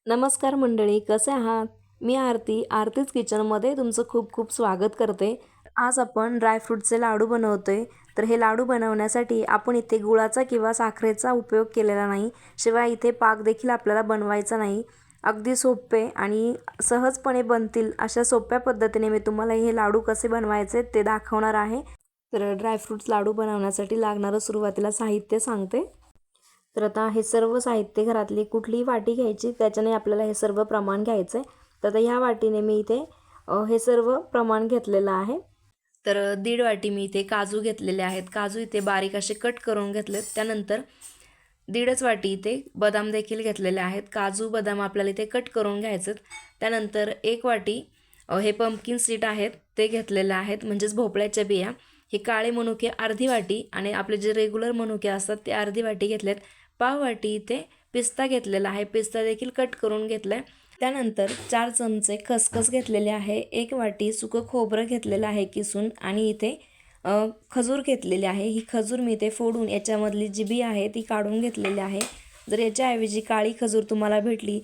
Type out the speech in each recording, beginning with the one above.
नमस्कार मंडळी, कसे आहात? मी आरतीच किचनमध्ये तुमचं खूप खूप स्वागत करते. आज आपण ड्रायफ्रूटचे लाडू बनवतोय. तर हे लाडू बनवण्यासाठी आपण इथे गुळाचा किंवा साखरेचा उपयोग केलेला नाही. शिवाय इथे पाक देखील आपल्याला बनवायचा नाही. अगदी सोपे आणि सहजपणे बनतील अशा सोप्या पद्धतीने मी तुम्हाला हे लाडू कसे बनवायचे ते दाखवणार आहे. तर ड्रायफ्रूट्स लाडू बनवण्यासाठी लागणारं सुरुवातीला साहित्य सांगते. तर आता हे सर्व साहित्य घरातली कुठलीही वाटी घ्यायची, त्याच्याने आपल्याला हे सर्व प्रमाण घ्यायचं आहे. तर आता ह्या वाटीने मी इथे हे सर्व प्रमाण घेतलेलं आहे. तर 1.5 वाटी मी इथे काजू घेतलेले आहेत. काजू इथे बारीक असे कट करून घेतलेत. त्यानंतर 1.5 वाटी इथे बदाम देखील घेतलेले आहेत. काजू बदाम आपल्याला इथे कट करून घ्यायचं. त्यानंतर 1 वाटी हे पंपकिन सीड आहेत ते घेतलेले आहेत, म्हणजेच भोपळ्याच्या बिया. हे काळे मनुके अर्धी वाटी आणि आपले जे रेग्युलर मनुके असतात ते अर्धी वाटी घेतलेत. पाव वाटी इथे पिस्ता घेतलेला आहे. पिस्ता देखील कट करून घेतला आहे. त्यानंतर 4 चमचे खसखस घेतलेले आहे. 1 वाटी सुकं खोबरं घेतलेलं आहे किसून आणि इथे खजूर घेतलेली आहे. ही खजूर मी इथे फोडून याच्यामधली जी बी आहे ती काढून घेतलेली आहे. जर याच्याऐवजी काळी खजूर तुम्हाला भेटली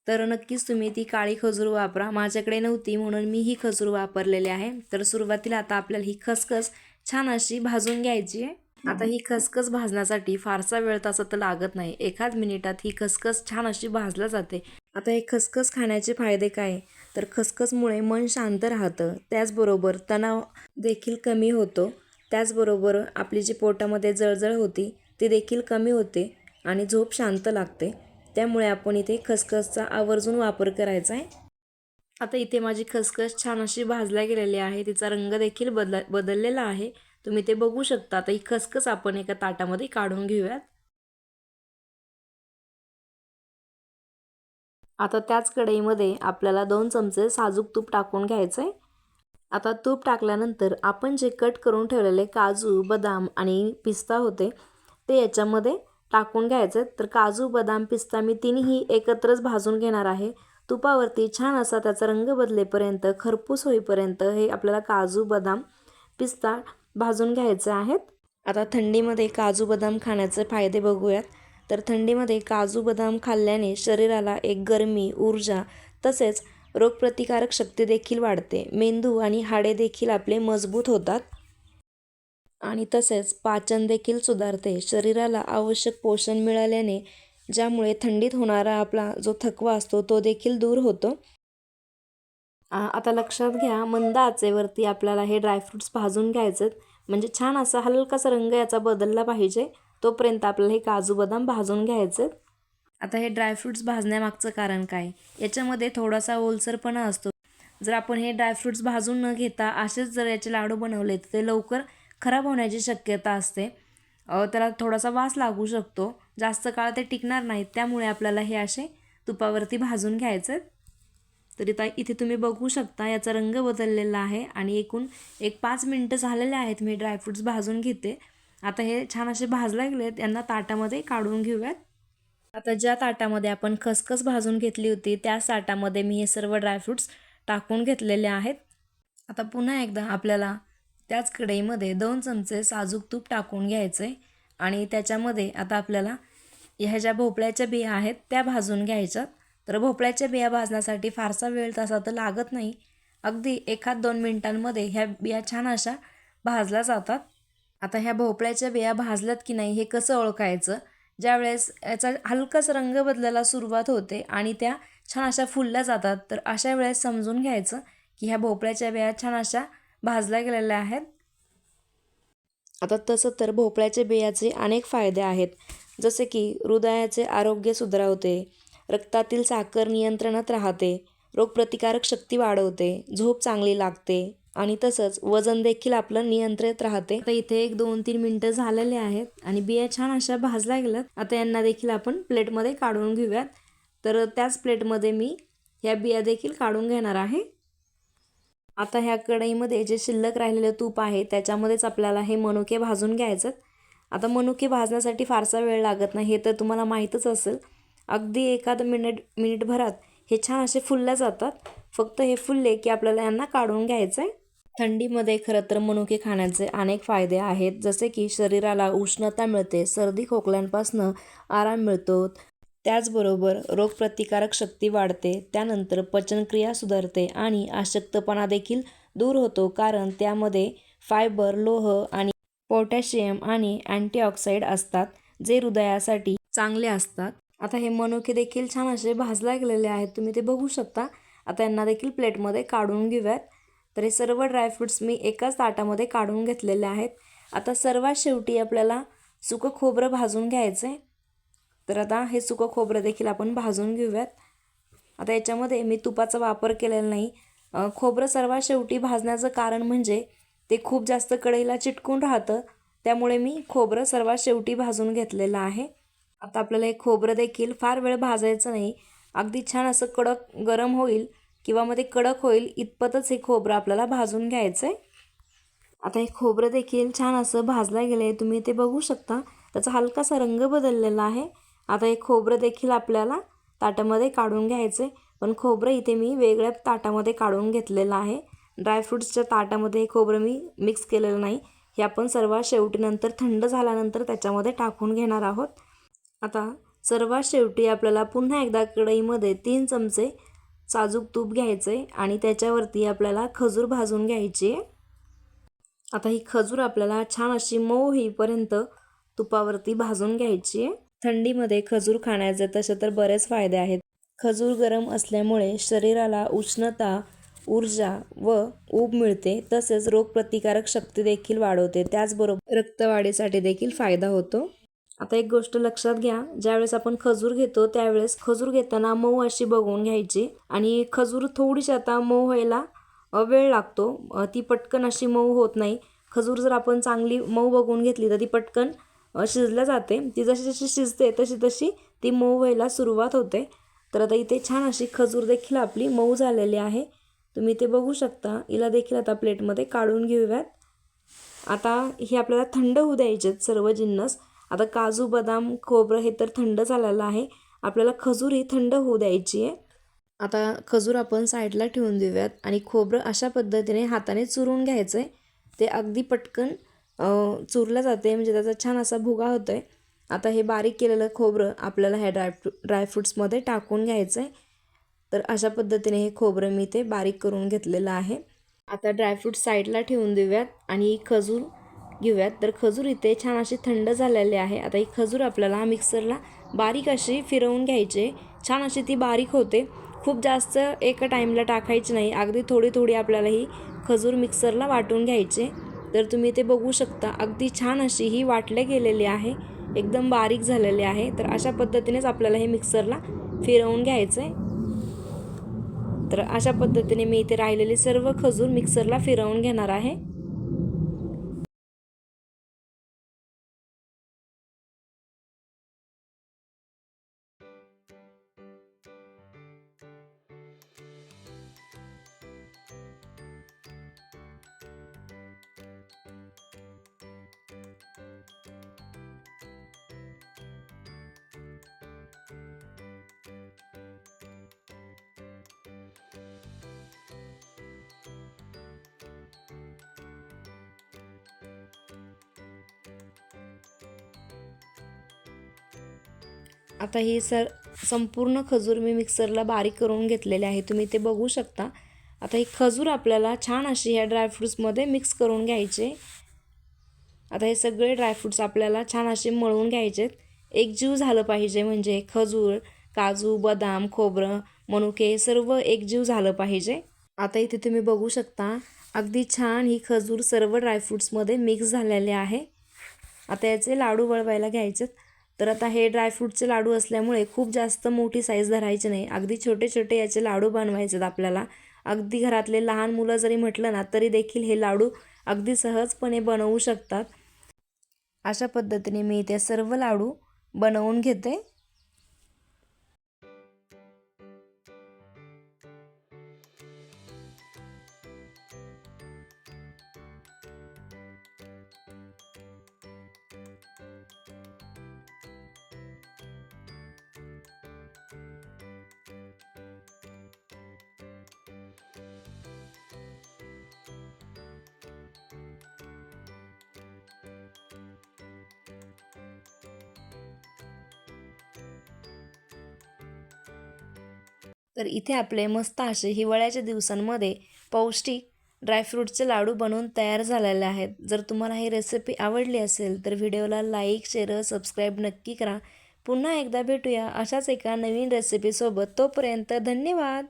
तर नक्कीच तुम्ही ती काळी खजूर वापरा. माझ्याकडे नव्हती म्हणून मी ही खजूर वापरलेली आहे. तर सुरुवातीला आता आपल्याला ही खसखस छान अशी भाजून घ्यायची आहे. आता ही खसखस भाजण्यासाठी फारसा वेळ तसा तर लागत नाही. 1 मिनिटात ही खसखस छान अशी भाजल्या जाते. आता हे खसखस खाण्याचे फायदे काय? तर खसखसमुळे मन शांत राहतं, त्याचबरोबर तणाव देखील कमी होतो. त्याचबरोबर आपली जी पोटामध्ये जळजळ होती ती देखील कमी होते आणि झोप शांत लागते. त्यामुळे आपण इथे खसखसचा आवर्जून वापर करायचा आहे. आता इथे माझी खसखस छान अशी भाजल्या गेलेली आहे. तिचा रंग देखील बदललेला आहे. तुम्ही ते बघू शकता. आता ही खसखस आपण एका ताटामध्ये काढून घेऊयात. आता त्याच कढईमध्ये आपल्याला 2 चमचे साजूक तूप टाकून घ्यायचं आहे. आता तूप टाकल्यानंतर आपण जे कट करून ठेवलेले काजू, बदाम आणि पिस्ता होते ते याच्यामध्ये टाकून घ्यायचे. तर काजू, बदाम, पिस्ता मी तिन्ही एकत्रच भाजून घेणार आहे. तुपावरती छान असा त्याचा रंग बदलेपर्यंत, खरपूस होईपर्यंत हे आपल्याला काजू, बदाम, पिस्ता भाजून घ्यायचे आहेत. आता थंडीमध्ये काजू, बदाम खाण्याचे फायदे बघूयात. तर थंडीमध्ये काजू, बदाम खाल्ल्याने शरीराला एक गरमी, ऊर्जा तसेच रोगप्रतिकारक शक्ती देखील वाढते. मेंदू आणि हाडे देखील आपले मजबूत होतात आणि तसेच पाचन देखील सुधारते. शरीराला आवश्यक पोषण मिळाल्याने ज्यामुळे थंडीत होणारा आपला जो थकवा असतो तो देखील दूर होतो. आता लक्षात घ्या, मंद आचेवरती आपल्याला हे ड्रायफ्रूट्स भाजून घ्यायचे. म्हणजे छान असा हलकासा रंग याचा बदलला पाहिजे तोपर्यंत आपल्याला हे काजू बदाम भाजून घ्यायचे. आता हे ड्रायफ्रूट्स भाजण्यामागचं कारण काय? याच्यामध्ये थोडासा ओलसरपणा असतो. जर आपण हे ड्रायफ्रूट्स भाजून न घेता असेच जर याचे लाडू बनवले तर ते लवकर खराब होण्याची शक्यता असते. त्याला थोडासा वास लागू शकतो. जास्त काळ ते टिकणार नाहीत. त्यामुळे आपल्याला हे असे तुपावरती भाजून घ्यायचे. तरी इथे तुम्ही बघू शकता याचा रंग बदललेला आहे आणि एकूण 5 मिनटं झालेले आहेत. मी ड्रायफ्रूट्स भाजून घेते. आता हे छान असे भाजले गेलेत. यांना ताटामध्ये काढून घेऊयात. आता ज्या ताटामध्ये आपण खसखस भाजून घेतली होती त्याच ताटामध्ये मी हे सर्व ड्रायफ्रूट्स टाकून घेतलेले आहेत. आता पुन्हा एकदा आपल्याला त्याच कढईमध्ये 2 चमचे साजूक तूप टाकून घ्यायचे आणि त्याच्यामध्ये आता आपल्याला ह्या ज्या भोपळ्याच्या बिया आहेत त्या भाजून घ्यायच्यात. तर भोपळ्याच्या बिया भाजण्यासाठी फारसा वेळ तसा तर लागत नाही. अगदी 1-2 मिनिटांमध्ये ह्या बिया छान अशा भाजल्या जातात. आता ह्या भोपळ्याच्या बिया भाजल्यात की नाही हे कसं ओळखायचं? ज्यावेळेस याचा हलकाच रंग बदलायला सुरुवात होते आणि त्या छान अशा फुलल्या जातात, तर अशा वेळेस समजून घ्यायचं की ह्या भोपळ्याच्या बिया छान अशा भाजल्या गेलेल्या आहेत. आता तसं तर भोपळ्याच्या बियाचे अनेक फायदे आहेत. जसे की हृदयाचे आरोग्य सुधारवते, रक्तातील साखर नियंत्रणात राहते, रोगप्रतिकारक शक्ती वाढवते, झोप चांगली लागते आणि तसंच वजन देखील आपलं नियंत्रित राहते. आता इथे 1-2-3 मिनटं झालेले आहेत आणि बिया छान अशा भाजल्या गेल्यात. आता यांना देखील आपण प्लेटमध्ये काढून घेऊयात. तर त्याच प्लेटमध्ये मी ह्या बिया देखील काढून घेणार आहे. आता ह्या कढईमध्ये जे शिल्लक राहिलेलं तूप आहे त्याच्यामध्येच आपल्याला हे मनुके भाजून घ्यायचं. आता मनुके भाजण्यासाठी फारसा वेळ लागत नाही, हे तर तुम्हाला माहीतच असेल. अगदी एखादं मिनिटभरात हे छान असे फुलल्या जातात. फक्त हे फुलले की आपल्याला यांना काढून घ्यायचं आहे. थंडीमध्ये खरं तर मनुके खाण्याचे अनेक फायदे आहेत. जसे की शरीराला उष्णता मिळते, सर्दी खोकल्यांपासून आराम मिळतो, त्याचबरोबर रोगप्रतिकारक शक्ती वाढते, त्यानंतर पचनक्रिया सुधारते आणि अशक्तपणा देखील दूर होतो, कारण त्यामध्ये फायबर, लोह आणि पोटॅशियम आणि अँटीऑक्सिडंट असतात, जे हृदयासाठी चांगले असतात. आता हे मनुके देखील छान असे भाजले गेलेले आहेत, तुम्ही ते बघू शकता. आता यांना देखील प्लेटमध्ये काढून घेऊयात. तर हे सर्व ड्रायफ्रूट्स मी एकाच ताटामध्ये काढून घेतलेले आहेत. आता सर्वात शेवटी आपल्याला सुकं खोबरं भाजून घ्यायचं आहे. तर आता हे सुकं खोबरं देखील आपण भाजून घेऊयात. आता याच्यामध्ये मी तुपाचा वापर केलेला नाही. खोबरं सर्वात शेवटी भाजण्याचं कारण म्हणजे ते खूप जास्त कढईला चिटकून राहतं, त्यामुळे मी खोबरं सर्वात शेवटी भाजून घेतलेलं आहे. आता आपल्याला हे खोबरं देखील फार वेळ भाजायचं नाही, अगदी छान असं कडक गरम होईल किंवा मध्ये कडक होईल इतपतच हे खोबरं आपल्याला भाजून घ्यायचं आहे. आता हे खोबरं देखील छान असं भाजलं गेलं आहे, तुम्ही ते बघू शकता. त्याचा हलकासा रंग बदललेला आहे. आता हे खोबरं देखील आपल्याला ताटामध्ये काढून घ्यायचं आहे, पण खोबरं इथे मी वेगळ्या ताटामध्ये काढून घेतलेलं आहे. ड्रायफ्रूट्सच्या ताटामध्ये हे खोबरं मी मिक्स केलेलं नाही. हे आपण सर्वात शेवटी नंतर थंड झाल्यानंतर त्याच्यामध्ये टाकून घेणार आहोत. आता सर्वात शेवटी आपल्याला पुन्हा एकदा कढईमध्ये 3 चमचे साजूक तूप घ्यायचं आहे आणि त्याच्यावरती आपल्याला खजूर भाजून घ्यायची आहे. आता ही खजूर आपल्याला छान अशी मऊ होईपर्यंत तुपावरती भाजून घ्यायची आहे. थंडीमध्ये खजूर खाण्याचे तसे तर बरेच फायदे आहेत. खजूर गरम असल्यामुळे शरीराला उष्णता, ऊर्जा व ऊब मिळते, तसेच रोगप्रतिकारक शक्ती देखील वाढवते. त्याचबरोबर रक्तवाढीसाठी देखील फायदा होतो. आता एक गोष्ट लक्षात घ्या, ज्यावेळेस आपण खजूर घेतो त्यावेळेस खजूर घेताना मऊ अशी बघून घ्यायची आणि खजूर थोडीशी आता मऊ व्हायला वेळ लागतो, ती पटकन अशी मऊ होत नाही. खजूर जर आपण चांगली मऊ बघून घेतली तर ती पटकन शिजल्या जाते. ती जशी जशी शिजते तशी तशी ती मऊ व्हायला सुरुवात होते. तर आता इथे छान अशी खजूर देखील आपली मऊ झालेली आहे, तुम्ही ते बघू शकता. हिला देखील आता प्लेटमध्ये काढून घेऊयात. आता हे आपल्याला थंड होऊ द्यायचे सर्व जिन्नस. आता काजू, बदाम, खोबरं हे तर थंड झालेलं आहे, आपल्याला खजूर ही थंड होऊ द्यायची आहे. आता खजूर आपण साईडला ठेवून देऊयात आणि खोबरं अशा पद्धतीने हाताने चुरून घ्यायचं आहे. ते अगदी पटकन चुरलं जाते, म्हणजे त्याचा छान असा भुगा होतो आहे. आता हे बारीक केलेलं खोबरं आपल्याला ह्या ड्रायफ्रूट्समध्ये टाकून घ्यायचं आहे. तर अशा पद्धतीने हे खोबरं मी ते बारीक करून घेतलेलं आहे. आता ड्रायफ्रूट्स साईडला ठेवून देऊयात आणि खजूर घेऊयात. तर खजूर इथे छान अशी थंड झालेली आहे. आता ही खजूर आपल्याला मिक्सरला बारीक अशी फिरवून घ्यायची, छान अशी ती बारीक होते. खूप जास्त एका टाईमला टाकायची नाही, अगदी थोडी थोडी आपल्याला ही खजूर मिक्सरला वाटून घ्यायचे. तर तुम्ही ते बघू शकता, अगदी छान अशी ही वाटले गेलेली आहे, एकदम बारीक झालेली आहे. तर अशा पद्धतीनेच आपल्याला हे मिक्सरला फिरवून घ्यायचं आहे. तर अशा पद्धतीने मी इथे राहिलेले सर्व खजूर मिक्सरला फिरवून घेणार आहे. आता ही संपूर्ण खजूर मी मिक्सरला बारीक करून घेतलेले आहे, तुम्ही ते बघू शकता. आता ही खजूर आपल्याला छान अशी ह्या ड्रायफ्रूट्समध्ये मिक्स करून घ्यायचे. आता हे सगळे ड्रायफ्रूट्स आपल्याला छान असे मळून घ्यायचेत, एकजीव झालं पाहिजे. म्हणजे खजूर, काजू, बदाम, खोबरं, मनुके सर्व एकजीव झालं पाहिजे. आता इथे तुम्ही बघू शकता, अगदी छान ही खजूर सर्व ड्रायफ्रूट्समध्ये मिक्स झालेले आहे. आता याचे लाडू वळवायला घ्यायचेत. तर आता हे ड्रायफ्रूटचे लाडू असल्यामुळे खूप जास्त मोठी साईज धरायची नाही, अगदी छोटे छोटे याचे लाडू बनवायचेत आपल्याला. अगदी घरातले लहान मुलं जरी म्हटलं ना तरी देखील हे लाडू अगदी सहजपणे बनवू शकतात. अशा पद्धतीने मी ते सर्व लाडू बनवून घेते. तर इथे आपले मस्त असे हिवाळ्याच्या दिवसांमध्ये पौष्टिक ड्रायफ्रूटचे लाडू बनवून तयार झालेले आहेत. जर तुम्हाला ही रेसिपी आवडली असेल तर व्हिडिओला लाईक, शेअर, सबस्क्राईब नक्की करा. पुन्हा एकदा भेटूया अशाच एका नवीन रेसिपीसोबत. तोपर्यंत धन्यवाद.